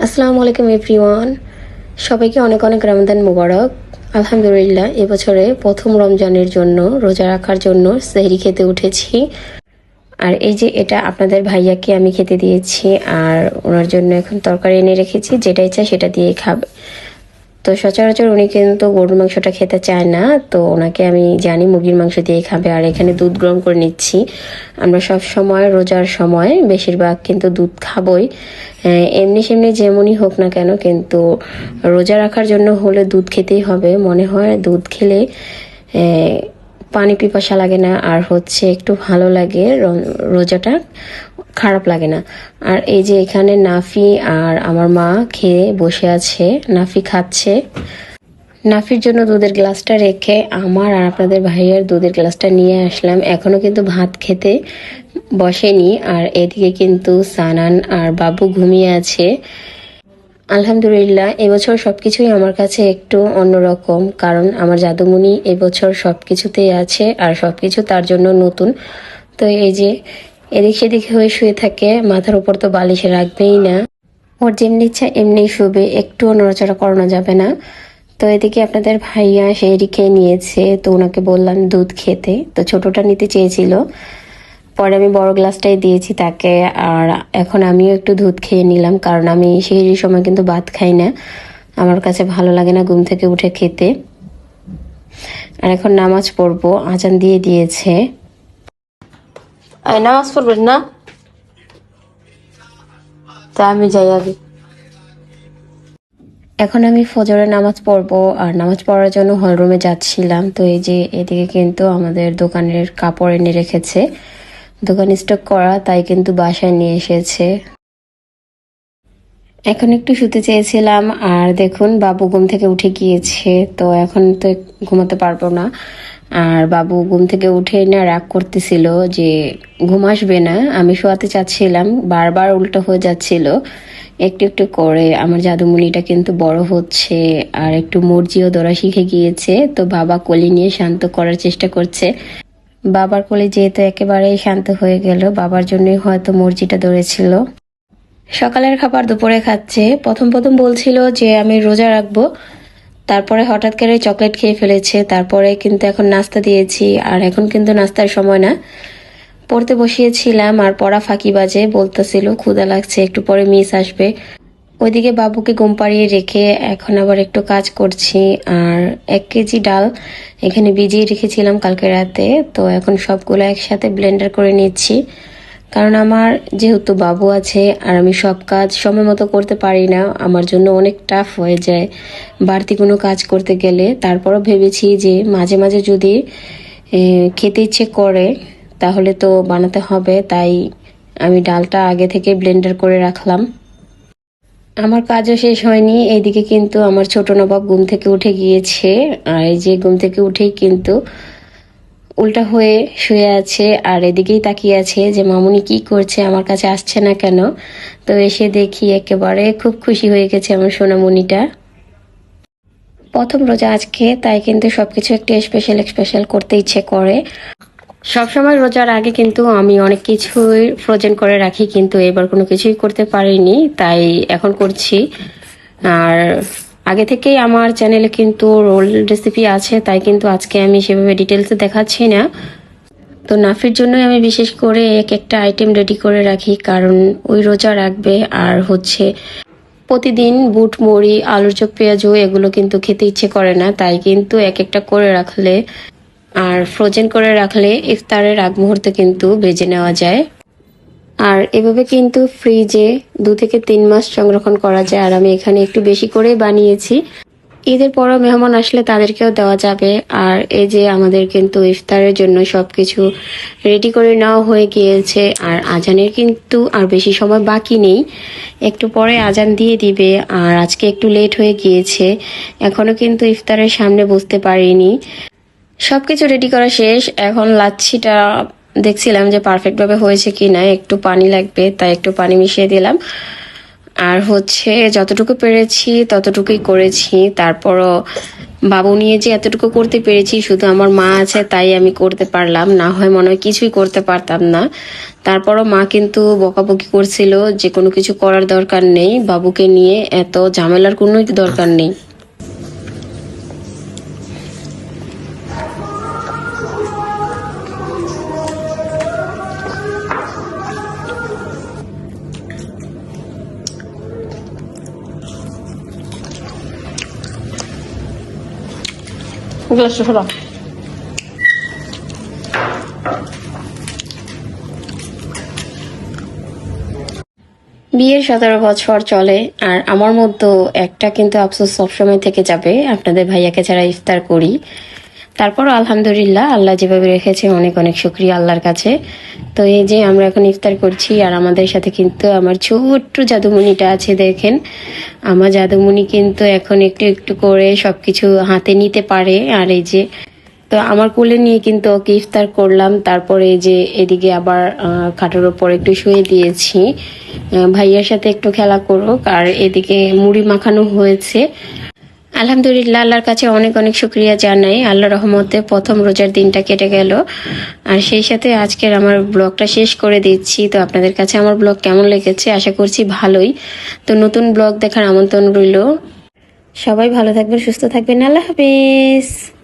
আসসালামু আলাইকুম এভরিওয়ান। সবাইকে অনেক অনেক রমজান মুবারক। আলহামদুলিল্লাহ, এবছরে প্রথম রমজানের জন্য রোজা রাখার জন্য সেহরি খেতে উঠেছি। আর এই যে এটা আপনাদের ভাইয়াকে আমি খেতে দিয়েছি, আর ওনার জন্য এখন তরকারি এনে রেখেছি, যেটা ইচ্ছা সেটা দিয়ে খাবে। তো সচরাচর উনি কিন্তু গরুর মাংসটা খেতে চায় না, তো ওনাকে আমি জানি মুরগির মাংস দিয়ে খাবে। আর এখানে দুধ গরম করে নিচ্ছি। আমরা সব সময় রোজার সময় বেশিরভাগ কিন্তু দুধ খাবই, এমনি সেমনি যেমনই হোক না কেন, কিন্তু রোজা রাখার জন্য হলে দুধ খেতেই হবে। মনে হয় দুধ খেলে পানি পিপাসা লাগে না, আর হচ্ছে একটু ভালো লাগে, রোজাটা খারাপ লাগে না। আর এই যে এখানে নাফি আর আমার মা খেয়ে বসে আছে, নাফি খাচ্ছে। নাফির জন্য দুধের গ্লাসটা রেখে আমার আর আপনাদের ভাইয়ের দুধের গ্লাসটা নিয়ে আসলাম। এখনো কিন্তু ভাত খেতে বসেনি। আর এদিকে কিন্তু সানান আর বাবু ঘুমিয়ে আছে। আলহামদুলিল্লাহ, এবছর সবকিছুই আমার কাছে একটু অন্যরকম, কারণ আমার জাদুমণি এবছর সবকিছুতেই আছে আর সবকিছু তার জন্য নতুন। তো এই যে এদিক সেদিক হয়ে শুয়ে থাকে, মাথার উপর তো বালিশে রাখবেই না। ওর যেমনি ইচ্ছা এমনি শুবে, একটুও নড়াচড়া করানো যাবে না। তো এদিকে আপনাদের ভাইয়া সেই খেয়ে নিয়েছে, তো ওনাকে বললাম দুধ খেতে, তো ছোটটা নিতে চেয়েছিল। পরে আমি বড় গ্লাসটাই দিয়েছি তাকে। আর এখন আমিও একটু দুধ খেয়ে নিলাম, কারণ আমি সেই সময় কিন্তু ভাত খাই না, আমার কাছে ভালো লাগে না ঘুম থেকে উঠে খেতে। আর এখন নামাজ পড়বো, আজান দিয়ে দিয়েছে। নামাজ পড়বেন না? তা আমি যাই আগে। এখন আমি ফজরের নামাজ পড়বো, আর নামাজ পড়ার জন্য হলরুমে যাচ্ছিলাম। তো এই যে এদিকে কিন্তু আমাদের দোকানের কাপড় এনে রেখেছে, দোকান স্টক করা, তাই কিন্তু বাসায় নিয়ে এসেছে। এখন একটু শুতে চেয়েছিলাম, আর দেখুন বাবু ঘুম থেকে উঠে গিয়েছে, তো এখন তো ঘুমাতে পারবো না। আর বাবু ঘুম থেকে উঠে না রাগ করতেছিল যে ঘুম আসবে না। আমি শোয়াতে চাচ্ছিলাম, বারবার উল্টো হয়ে যাচ্ছিল। একটু একটু করে আমার জাদুমণিটা কিন্তু বড় হচ্ছে, আর একটু মর্জিও ধরা শিখে গিয়েছে। তো বাবা কোলে নিয়ে শান্ত করার চেষ্টা করছে। বাবার কোলে যেহেতু একেবারেই শান্ত হয়ে গেল, বাবার জন্যই হয়তো মর্জিটা ধরেছিল। সকালের খাবার দুপুরে খাচ্ছে। প্রথম প্রথম বলছিল যে আমি রোজা রাখবো, তারপরে হঠাৎ করে চকলেট খেয়ে ফেলেছে। তারপরে কিন্তু এখন নাস্তা দিয়েছি, আর এখন কিন্তু নাস্তার সময় না। পড়তে বসিয়েছিলাম, আর পড়া ফাঁকি বাজে বলতেছিল ক্ষুধা লাগছে, একটু পরে মিস আসবে। ওইদিকে বাবুকে ঘুম পাড়িয়ে রেখে এখন আবার একটু কাজ করছি। আর 1 কেজি ডাল এখানে ভিজিয়ে রেখেছিলাম কালকে রাতে, তো এখন সবগুলো একসাথে ব্লেন্ডার করে নিচ্ছি। কারণ আমার যেহেতু বাবু আছে, আর আমি সব কাজ সময় মতো করতে পারি না, আমার জন্য অনেক টাফ হয়ে যায় বাড়তি কোনো কাজ করতে গেলে। তারপরও ভেবেছি যে মাঝে মাঝে যদি খেতে ইচ্ছে করে তাহলে তো বানাতে হবে, তাই আমি ডালটা আগে থেকে ব্লেন্ডার করে রাখলাম। আমার কাজও শেষ হয়নি, এইদিকে কিন্তু আমার ছোট নবাব ঘুম থেকে উঠে গিয়েছে। আর এই যে ঘুম থেকে উঠেই কিন্তু উল্টা হয়ে শুয়ে আছে, আর এদিকেই তাকিয়ে আছে যে মামুনি কি করছে, আমার কাছে আসছে না কেন। তো এসে দেখি একেবারে খুব খুশি হয়ে গেছে আমার সোনামণিটা। প্রথম রোজা আজকে, তাই কিন্তু সবকিছু একটু স্পেশাল স্পেশাল করতে ইচ্ছে করে। সবসময় রোজার আগে কিন্তু আমি অনেক কিছুই ফ্রোজেন করে রাখি, কিন্তু এবার কোনো কিছুই করতে পারিনি, তাই এখন করছি। আর আগে থেকেই আমার চ্যানেলে কিন্তু রোল রেসিপি আছে, তাই কিন্তু আজকে আমি সেভাবে ডিটেলসে দেখাচ্ছি না। তো নাফির জন্যই আমি বিশেষ করে এক একটা আইটেম রেডি করে রাখি, কারণ ওই রোজা রাখবে। আর হচ্ছে প্রতিদিন বুট মুড়ি আলুর চপ পেঁয়াজু এগুলো কিন্তু খেতে ইচ্ছে করে না, তাই কিন্তু এক একটা করে রাখলে আর ফ্রোজেন করে রাখলে ইফতারের আগ মুহূর্তে কিন্তু ভেজে নেওয়া যায়। আর এভাবে কিন্তু ফ্রিজে 2 থেকে 3 মাস সংরক্ষণ করা যায়। আর আমি এখানে একটু বেশি করে বানিয়েছি, ঈদের পরও মেহমান আসলে তাদেরকেও দেওয়া যাবে। আর এই যে আমাদের কিন্তু ইফতারের জন্য সবকিছু রেডি করে নেওয়া হয়ে গিয়েছে, আর আজানের কিন্তু আর বেশি সময় বাকি নেই, একটু পরে আজান দিয়ে দিবে। আর আজকে একটু লেট হয়ে গিয়েছে, এখনো কিন্তু ইফতারের সামনে বসতে পারিনি। সবকিছু রেডি করা শেষ, এখন লাচ্ছিটা দেখছিলাম যে পারফেক্ট ভাবে হয়েছে কিনা, একটু পানি লাগবে, তাই একটু পানি মিশিয়ে দিলাম। আর হচ্ছে যতটুকু পেরেছি ততটুকুই করেছি। তারপরও বাবু নিয়ে যে এতটুকু করতে পেরেছি, শুধু আমার মা আছে তাই আমি করতে পারলাম, না হয় মনে হয় কিছুই করতে পারতাম না। তারপরও মা কিন্তু বকাবকি করছিল যে কোনো কিছু করার দরকার নেই, বাবুকে নিয়ে এত ঝামেলার কোনো দরকার নেই। গ্লাসটা ফেলা। বিয়ের 17 বছর চলে, আর আমার মধ্যে একটা কিন্তু আফসোস সবসময় থেকে যাবে, আপনাদের ভাইয়াকে ছাড়া ইফতার করি। তারপর আলহামদুলিল্লাহ, আল্লাহ যেভাবে রেখেছে অনেক অনেক শুক্রিয়া আল্লাহর কাছে। তো এই যে আমরা এখন ইফতার করছি, আর আমাদের সাথে কিন্তু আমার ছোট্ট জাদুমণিটা আছে, দেখেন আমার জাদুমণি কিন্তু এখন একটু একটু করে সবকিছু হাতে নিতে পারে। আর এই যে তো আমার কোলে নিয়ে কিন্তু ওকে ইফতার করলাম। তারপরে এই যে এদিকে আবার খাটের ওপর একটু শুয়ে দিয়েছি, ভাইয়ার সাথে একটু খেলা করুক। আর এদিকে মুড়ি মাখানো হয়েছে। আলহামদুলিল্লাহ, আল্লাহর কাছে অনেক অনেক শুক্রিয়া জানাই। আল্লাহ রহমতে প্রথম রোজার দিনটা কেটে গেল, আর সেই সাথে আজকের আমার ব্লগটা শেষ করে দিচ্ছি। তো আপনাদের কাছে আমার ব্লগ কেমন লেগেছে, আশা করছি ভালোই। তো নতুন ব্লগ দেখার আমন্ত্রণ রইল। সবাই ভালো থাকবেন, সুস্থ থাকবেন। আল্লাহ হাফিজ।